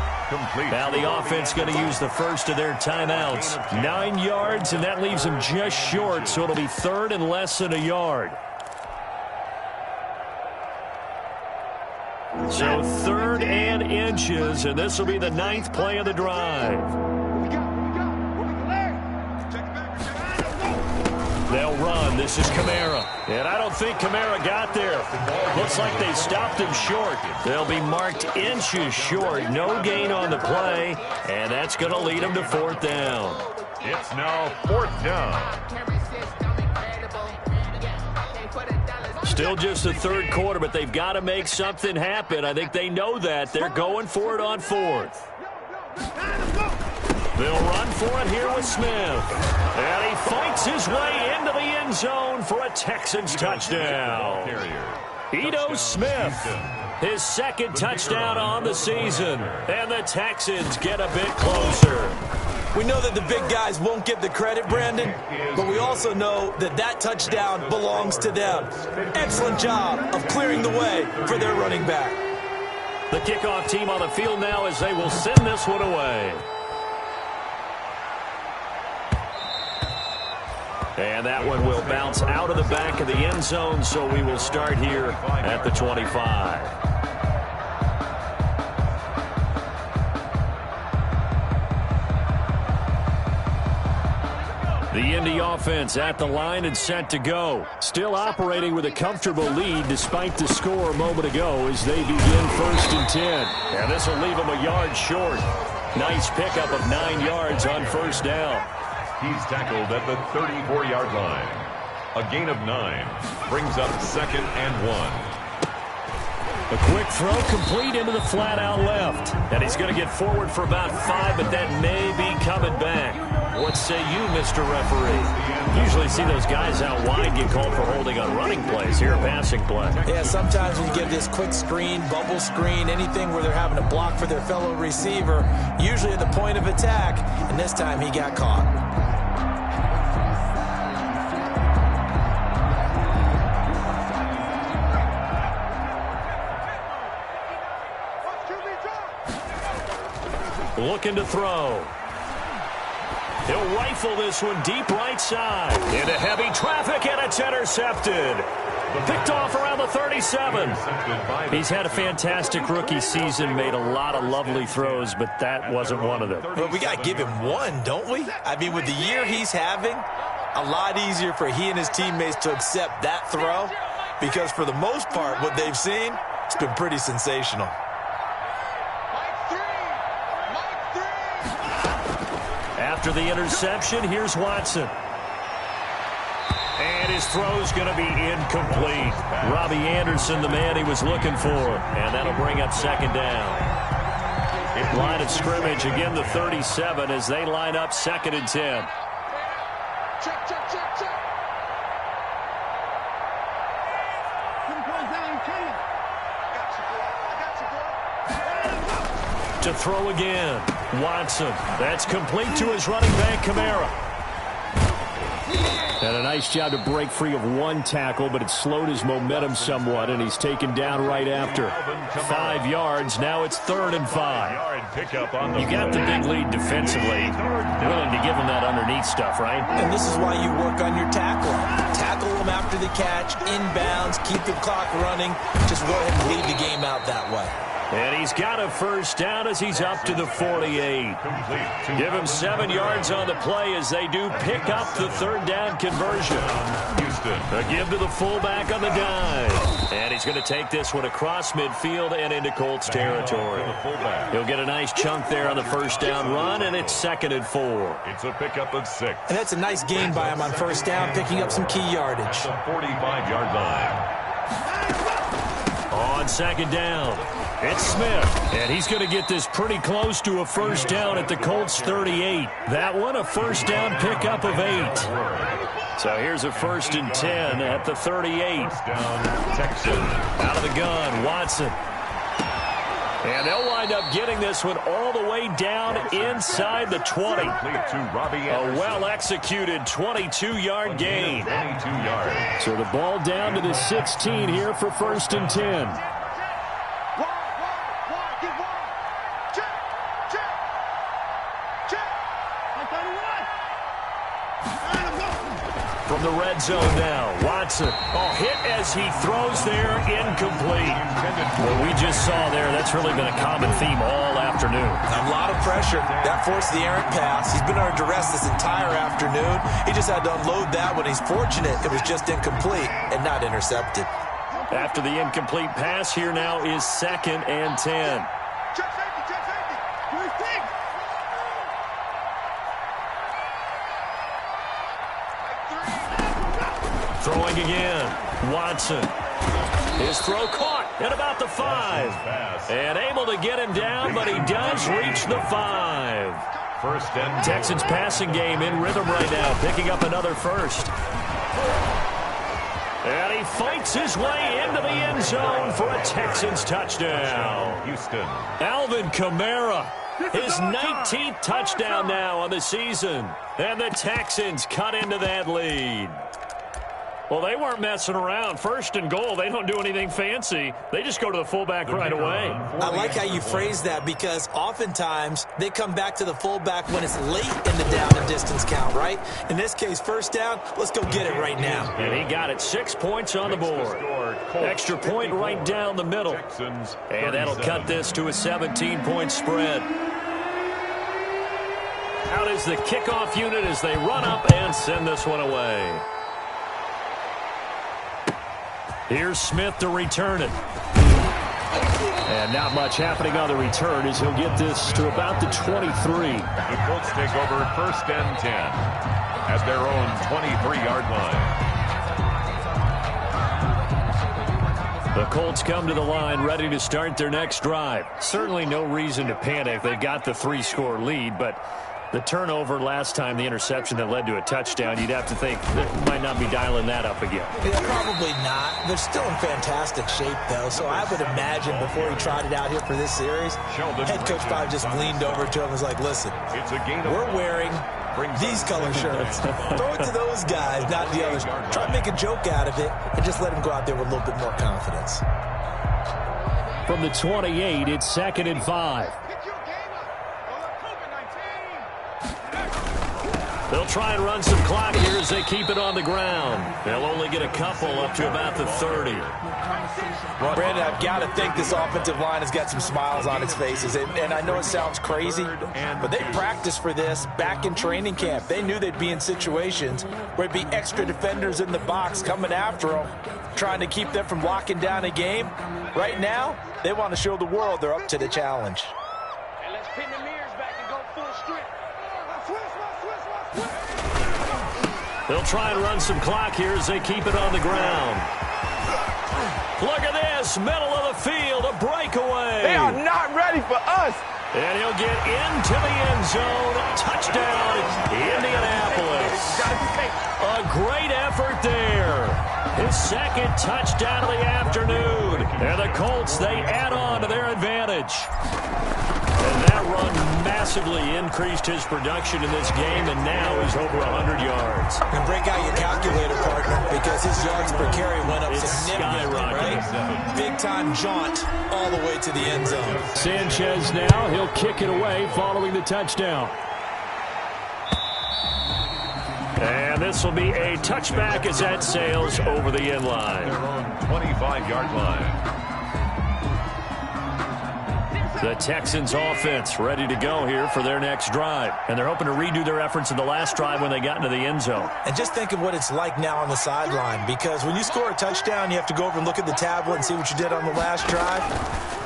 Now the offense going to use the first of their timeouts. 9 yards, and that leaves them just short, so it'll be 3rd and less than a yard. So 3rd and inches, and this will be the 9th play of the drive. They'll run. This is Kamara. And I don't think Kamara got there. Looks like they stopped him short. They'll be marked inches short. No gain on the play. And that's going to lead them to 4th down. It's now 4th down. Still just the 3rd quarter, but they've got to make something happen. I think they know that. They're going for it on 4th. They'll run for it here with Smith. And he fights his way into the end zone for a Texans touchdown. Ito Smith, his 2nd touchdown on the season. And the Texans get a bit closer. We know that the big guys won't get the credit, Brandon, but we also know that that touchdown belongs to them. Excellent job of clearing the way for their running back. The kickoff team on the field now as they will send this one away. And that one will bounce out of the back of the end zone, so we will start here at the 25. The Indy offense at the line and set to go. Still operating with a comfortable lead despite the score a moment ago as they begin 1st and 10. And this will leave them a yard short. Nice pickup of 9 yards on 1st down. He's tackled at the 34-yard line. A gain of 9 brings up 2nd and 1. A quick throw complete into the flat out left. And he's going to get forward for about 5, but that may be coming back. What say you, Mr. Referee? Usually see those guys out wide get called for holding on running plays. Here, a passing play. Yeah, sometimes when you get this quick screen, bubble screen, anything where they're having to block for their fellow receiver, usually at the point of attack, and this time he got caught. Looking to throw. He'll rifle this one deep right side. Into heavy traffic, and it's intercepted. Picked off around the 37. He's had a fantastic rookie season, made a lot of lovely throws, but that wasn't one of them. Well, we got to give him one, don't we? I mean, with the year he's having, a lot easier for he and his teammates to accept that throw because for the most part, what they've seen, it's been pretty sensational. After the interception, here's Watson. And his throw's going to be incomplete. Robbie Anderson, the man he was looking for. And that'll bring up 2nd down. Line of scrimmage, again the 37 as they line up 2nd and 10. To throw again. Watson. That's complete to his running back, Kamara. And a nice job to break free of one tackle, but it slowed his momentum somewhat, and he's taken down right after. 5 yards. Now it's 3rd and 5. You got the big lead defensively. Willing to give him that underneath stuff, right? And this is why you work on your tackle. Tackle him after the catch, inbounds, keep the clock running. Just go ahead and lead the game out that way. And he's got a first down as he's up to the 48. Give him 7 yards on the play as they do pick up the 3rd down conversion. A give to the fullback on the dive. And he's going to take this one across midfield and into Colts territory. He'll get a nice chunk there on the first down run, and it's 2nd and 4. It's a pickup of 6. And that's a nice gain by him on first down, picking up some key yardage. 45-yard line. On 2nd down, it's Smith, and he's going to get this pretty close to a first down at the Colts 38. That one a first down pickup of 8. So here's a 1st and 10 at the 38. First down, Texans. Out of the gun, Watson. And they'll wind up getting this one all the way down inside the 20. A well-executed 22-yard gain. 22 yards. So the ball down to the 16 here for 1st and 10. From the red zone now, Watson. Oh, hit as he throws there, incomplete. What we just saw there, that's really been a common theme all afternoon. A lot of pressure. That forced the errant pass. He's been under duress this entire afternoon. He just had to unload that one. He's fortunate it was just incomplete and not intercepted. After the incomplete pass, here now is 2nd and 10. Throwing again, Watson. His throw caught at about the 5. And able to get him down, but he does reach the 5. First and Texans passing game in rhythm right now, picking up another first. And he fights his way into the end zone for a Texans touchdown. Houston. Alvin Kamara, his 19th touchdown now on the season. And the Texans cut into that lead. Well, they weren't messing around. 1st and goal, they don't do anything fancy. They just go to the fullback right away. I like how you phrase that because oftentimes they come back to the fullback when it's late in the down and distance count, right? In this case, first down, let's go get it right now. And he got it. 6 points on the board. Extra point right down the middle. And that'll cut this to a 17-point spread. Out is the kickoff unit as they run up and send this one away. Here's Smith to return it. And not much happening on the return as he'll get this to about the 23. The Colts take over 1st and 10 at their own 23-yard line. The Colts come to the line ready to start their next drive. Certainly no reason to panic. They've got the 3-score lead, but the turnover last time, the interception that led to a touchdown, you'd have to think that might not be dialing that up again. Yeah, probably not. They're still in fantastic shape, though, so I would imagine before he tried it out here for this series, head coach probably just leaned over to him and was like, listen, we're wearing these color shirts. Throw it to those guys, not the others. Try to make a joke out of it and just let him go out there with a little bit more confidence. From the 28, it's 2nd and 5. They'll try and run some clock here as they keep it on the ground. They'll only get a couple up to about the 30. Brandon, I've got to think this offensive line has got some smiles on its faces. And I know it sounds crazy, but they practiced for this back in training camp. They knew they'd be in situations where it'd be extra defenders in the box coming after them, trying to keep them from locking down a game. Right now, they want to show the world they're up to the challenge. And let's pin the mirrors back and go full strip. They'll try and run some clock here as they keep it on the ground. Look at this, middle of the field, a breakaway. They are not ready for us. And he'll get into the end zone. Touchdown, Indianapolis. A great effort there. His 2nd touchdown of the afternoon. And the Colts, they add on to their advantage. And run massively increased his production in this game, and now he's over 100 yards. And break out your calculator, partner, because his yards per carry went up significantly, right? Big-time jaunt all the way to the end zone. Sanchez now, he'll kick it away following the touchdown. And this will be a touchback as that sails over the end line. Their own 25-yard line. The Texans offense ready to go here for their next drive. And they're hoping to redo their efforts in the last drive when they got into the end zone. And just think of what it's like now on the sideline, because when you score a touchdown, you have to go over and look at the tablet and see what you did on the last drive.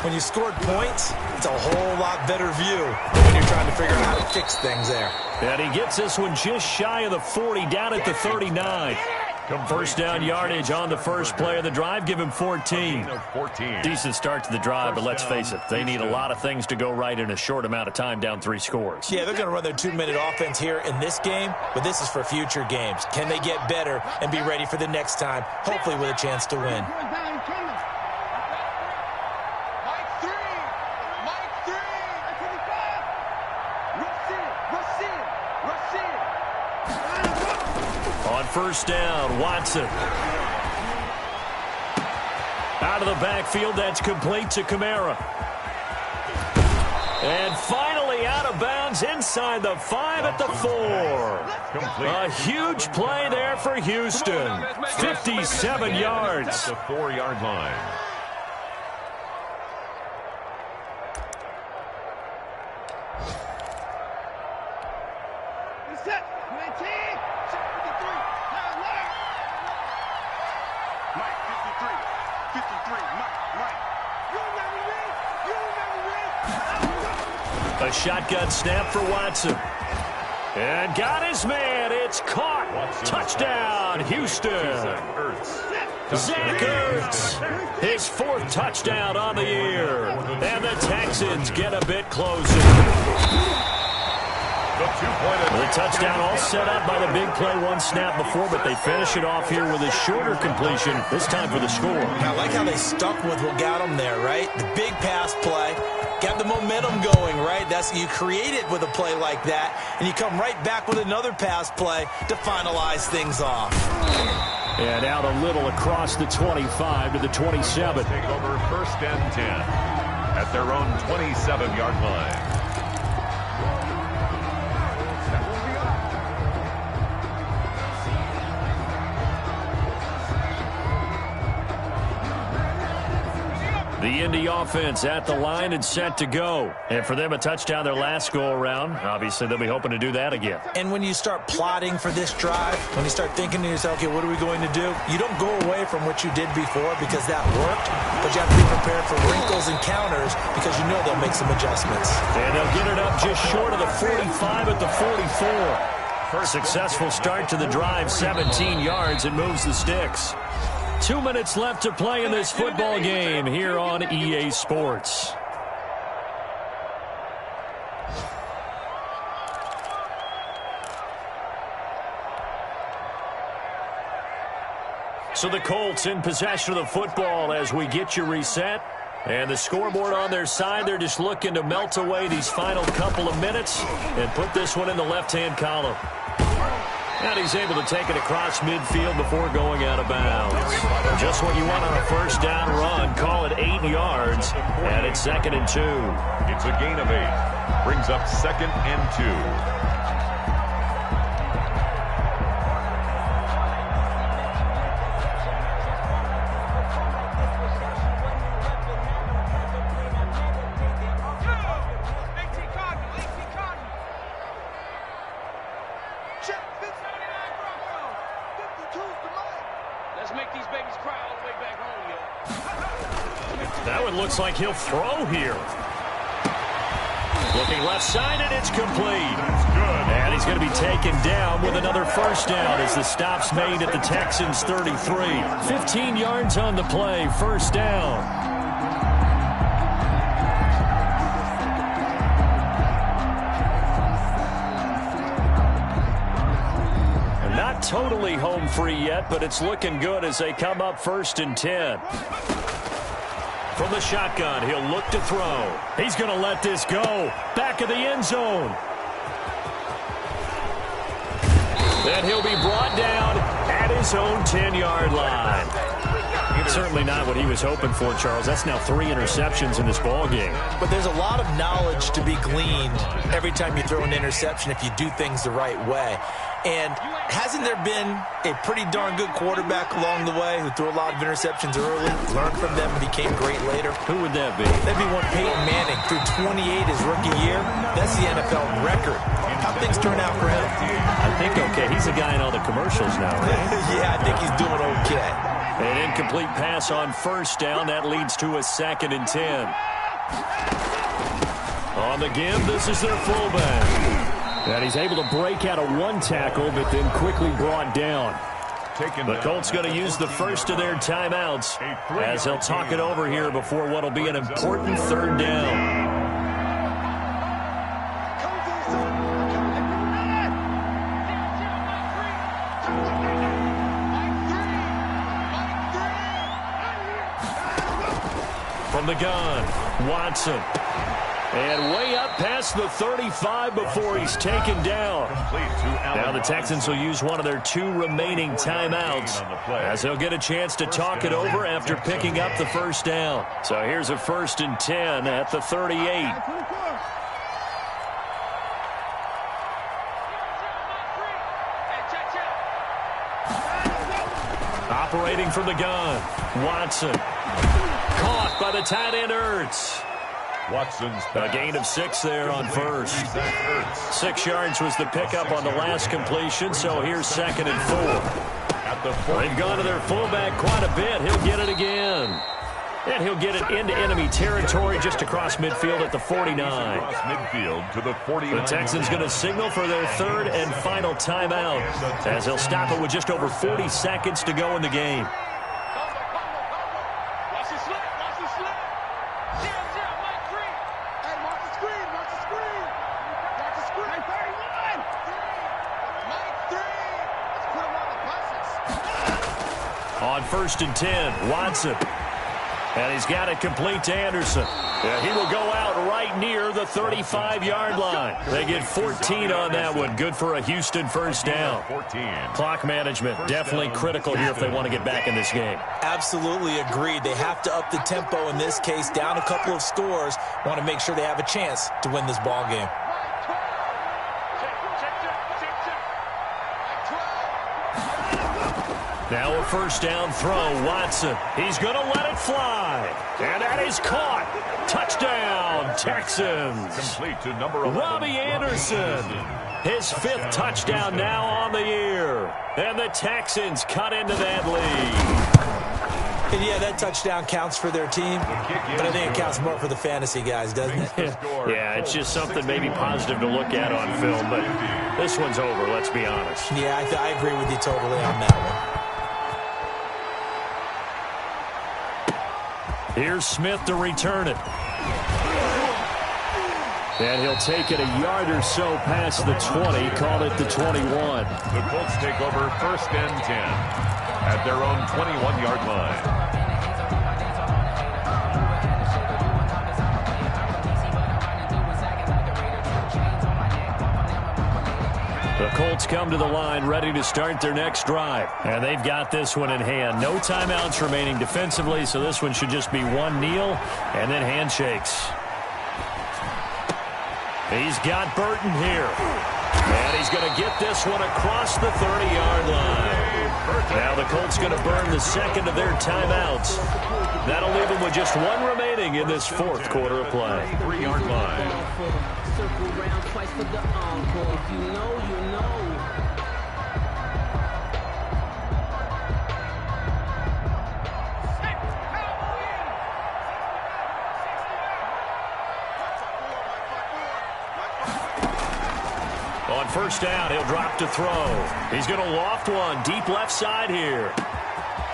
When you scored points, it's a whole lot better view than when you're trying to figure out how to fix things there. And he gets this one just shy of the 40, down at the 39. First down yardage on the first play of the drive. Give him 14. Decent start to the drive, but let's face it, they need a lot of things to go right in a short amount of time, down 3 scores. Yeah, they're going to run their 2-minute offense here in this game, but this is for future games. Can they get better and be ready for the next time, hopefully with a chance to win? On first down, Watson. Out of the backfield, that's complete to Kamara. And finally out of bounds inside the 5 at the 4. A huge play there for Houston. 57 yards. At the 4-yard line. A shotgun snap for Watson. And got his man. It's caught. Touchdown, Houston. Zach Ertz. His 4th touchdown on the year. And the Texans get a bit closer. The touchdown all set up by the big play, 1 snap before, but they finish it off here with a shorter completion, this time for the score. I like how they stuck with what got them there, right? The big pass play, got the momentum going, right? You create it with a play like that, and you come right back with another pass play to finalize things off. And out a little across the 25 to the 27. Take over first and 10 at their own 27-yard line. The Indy offense at the line and set to go. And for them, a touchdown their last go-around. Obviously, they'll be hoping to do that again. And when you start plotting for this drive, when you start thinking to yourself, okay, what are we going to do? You don't go away from what you did before because that worked, but you have to be prepared for wrinkles and counters because you know they'll make some adjustments. And they'll get it up just short of the 45 at the 44. Successful start to the drive, 17 yards, and moves the sticks. 2 minutes left to play in this football game here on EA Sports. So the Colts in possession of the football as we get you reset. And the scoreboard on their side, they're just looking to melt away these final couple of minutes and put this one in the left-hand column. And he's able to take it across midfield before going out of bounds. Just what you want on a first down run. Call it 8 yards, and it's 2nd and 2. It's a gain of 8. Brings up 2nd and 2. That one looks like he'll throw here. Looking left side, and it's complete. And he's going to be taken down with another first down as the stop's made at the Texans' 33. 15 yards on the play, first down. Not totally home free yet, but it's looking good as they come up 1st and 10. From the shotgun, he'll look to throw. He's going to let this go. Back of the end zone. And he'll be brought down at his own 10-yard line. Certainly not what he was hoping for, Charles. That's now 3 interceptions in this ball game. But there's a lot of knowledge to be gleaned every time you throw an interception if you do things the right way. And hasn't there been a pretty darn good quarterback along the way who threw a lot of interceptions early, learned from them, and became great later? Who would that be? That'd be one Peyton Manning. Threw 28 his rookie year. That's the NFL record. How things turn out for him? I think okay. He's a guy in all the commercials now, right? Yeah, I think he's doing okay. An incomplete pass on first down. That leads to a 2nd and 10. On the give, this is their fullback. And he's able to break out of one tackle, but then quickly brought down. The Colts going to use the first of their timeouts as they'll talk it over here before what will be an important 3rd down. From the gun, Watson. And way up past the 35 before he's taken down. Now the Texans will use one of their 2 remaining timeouts as they'll get a chance to talk it over after picking up the first down. So here's a 1st and 10 at the 38. Operating from the gun, Watson. Caught by the tight end, Ertz. Watson's a gain of 6 there on first. 6 yards was the pickup on the last completion, so here's 2nd and 4. They've gone to their fullback quite a bit. He'll get it again. And he'll get it into enemy territory just across midfield at the 49. The Texans going to signal for their 3rd and final timeout as they'll stop it with just over 40 seconds to go in the game. On 1st and 10, Watson. And he's got it complete to Anderson. Yeah, he will go out right near the 35-yard line. They get 14 on that one. Good for a Houston first down. Clock management definitely critical here if they want to get back in this game. Absolutely agreed. They have to up the tempo in this case, down a couple of scores. Want to make sure they have a chance to win this ball game. Now a first down throw, Watson. He's going to let it fly. And that is caught. Touchdown, Texans. Complete to number 11. Robbie Anderson. His 5th touchdown now on the year. And the Texans cut into that lead. And yeah, that touchdown counts for their team, but I think it counts more for the fantasy guys, doesn't it? Yeah, it's just something maybe positive to look at on film, but this one's over, let's be honest. Yeah, I agree with you totally on that one. Here's Smith to return it. And he'll take it a yard or so past the 20, call it the 21. The Colts take over 1st and 10 at their own 21-yard line. The Colts come to the line ready to start their next drive. And they've got this one in hand. No timeouts remaining defensively, so this one should just be one kneel and then handshakes. He's got Burton here. And he's going to get this one across the 30-yard line. Now the Colts going to burn the 2nd of their timeouts. That'll leave them with just 1 remaining in this 4th quarter of play. 3-yard line. Circle round twice for the encore. If you know, you know. On first down, he'll drop to throw. He's going to loft one deep left side here.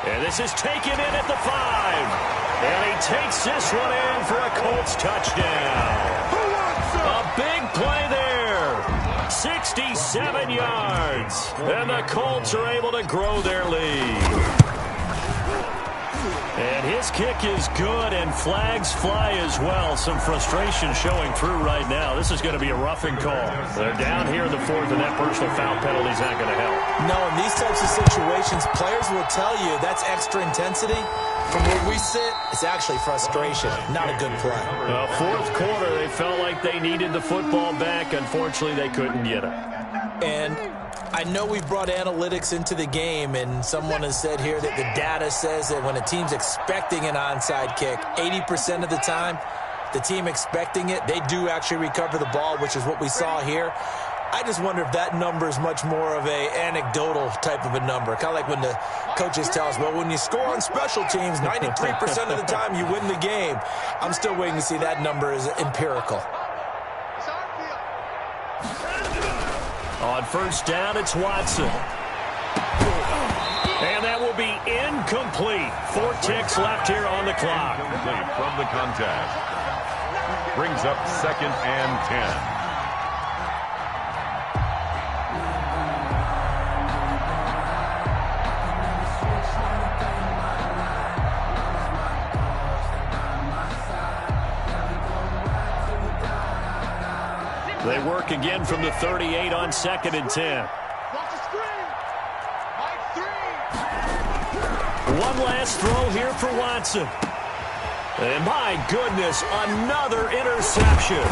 And this is taken in at the 5. And he takes this one in for a Colts touchdown. A big play there. 67 yards. And the Colts are able to grow their lead. And his kick is good, and flags fly as well. Some frustration showing through right now. This is going to be a roughing call. They're down here in the fourth, and that personal foul penalty is not going to help. No, in these types of situations, players will tell you that's extra intensity. From where we sit, it's actually frustration, not a good play. Fourth quarter, they felt like they needed the football back. Unfortunately, they couldn't get it. And I know we brought analytics into the game, and someone has said here that the data says that when a team's expecting an onside kick, 80% of the time, the team expecting it, they do actually recover the ball, which is what we saw here. I just wonder if that number is much more of a anecdotal type of a number. Kind of like when the coaches tell us, well, when you score on special teams, 93% of the time you win the game. I'm still waiting to see that number is empirical. On first down, it's Watson. And that will be incomplete. 4 ticks left here on the clock. Incomplete from the contact. Brings up 2nd and 10. They work again from the 38 on 2nd and 10. One last throw here for Watson. And my goodness, another interception.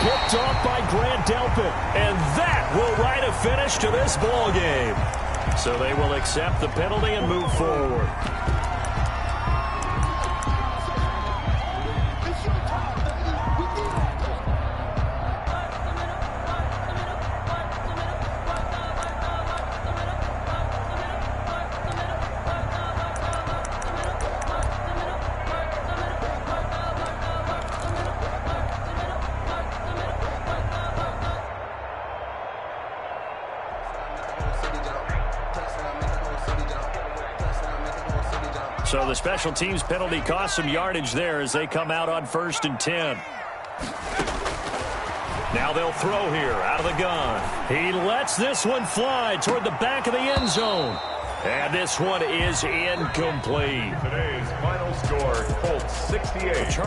Picked off by Grant Delpit. And that will write a finish to this ball game. So they will accept the penalty and move forward. So the special teams penalty cost some yardage there as they come out on 1st and 10. Now they'll throw here out of the gun. He lets this one fly toward the back of the end zone. And this one is incomplete. Today's final score, Colts 68.